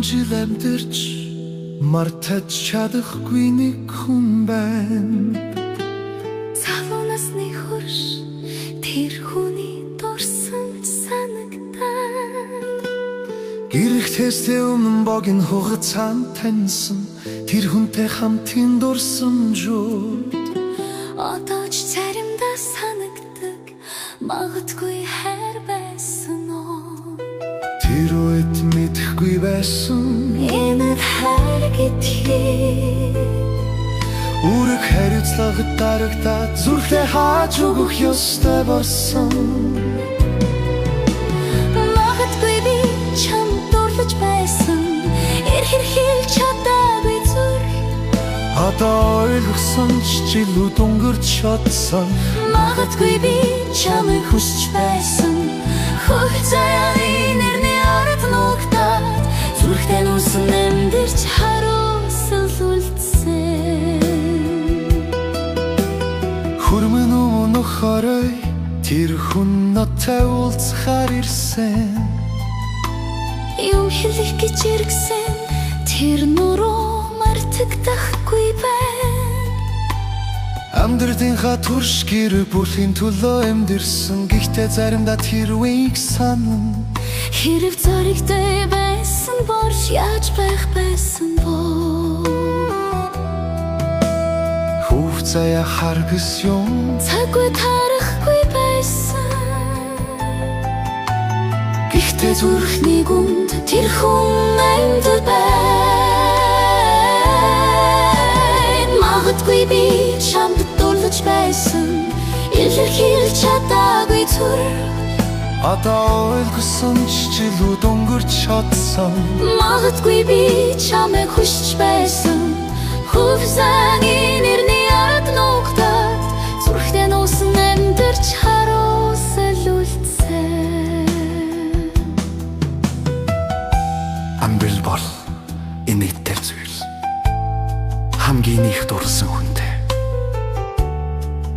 жил амьдарч мартаж чадахгүй нэг хүн байна. Салуунасны хөрш тэр хүний дурсан санагдана. Гэрэгтээсээ өмнө богийн хугацаанд таньсан тэр хүнтэй хамтын дурсамжууд Одоо ч заримдаа санагдаг магадгүй хайр байсан уу. Тэр үед мэдэхгүй байсан Энэ хайр гэдгийг үүрэг хариуцлагад дарагдаад зүрхээ хааж өгөх ёстой болсон. магадгүй би чамд дурлаж байсан эрхэр хэлж чадаагүй зүрх. Одоо ойлгосон ч жилүүд өнгөрч чадсан. Магадгүй би чамайг хүсч байсан хөх заяаны нэрний ард нугтаад зүрхтээ нуусан амьдэрч харуусал үлдсэн. Хүрмэн өмнөх орой тэр хүн надтай уулзахаар ирсэн. Юм хэлэх гэж иргсэн тэр нуруу мартагдахгүй байна. Амьдралынхаа турш гэр бүлийн төлөө амьдэрсэн. Гэхдээ заримдаа тэр үеийг санана. Хэрэг зоригтой байсан борш яаж байх байсан боо. Хүүв заяа харгас юм Цаггүй тарахгүй байсан. Гэхдээ зүрхний гүнд тэр хүн амьд байна. Магадгүй би чамд дурлаж байсан илэрхийлж чадаагүй зүрх. Одоо ойлгосон ч жилүүд өнгөрч чадсан. Магадгүй би чамайг хүсч байсан хөв заяаны нэрний ард нугтаад зүрхтээ нуусан амьдэрч харуусал үлдсэн. Амьдрал бол инээдтэй зүйл. Хамгийн их дурсан хүнтэй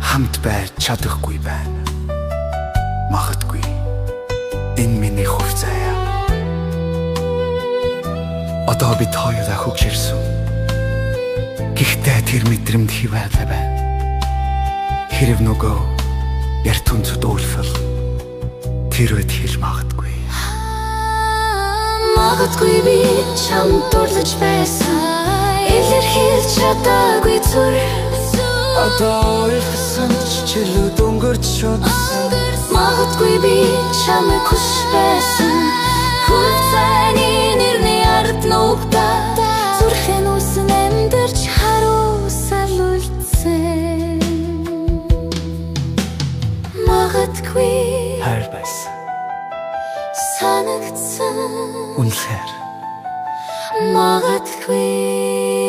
хамт байж чадахгүй байна. Магадгүй энэ миний хөв заяа. Одоо бид хоёулаа хөгжирсэн. Гэхдээ тэр мэдрэмд хивээгүй байна. Хэрэг нөгөө ярт хүнцэд үйлфэл тэр үед хэлж магадгүй. Магадгүй би чамд дурлаж байсан илэрхийлж чадаагүй зүрх. Одоо ойлгосон ч жилүүд өнгөрч чадсан. Магадгүй би чамайг хүсч байсан хөв заяаны нэрний ард нугтаад зүрхээ нуусан амьдэрч харуусал үлдсэн. Магадгүй хайр байсан. санагдсан. Үнэхээр Магадгүй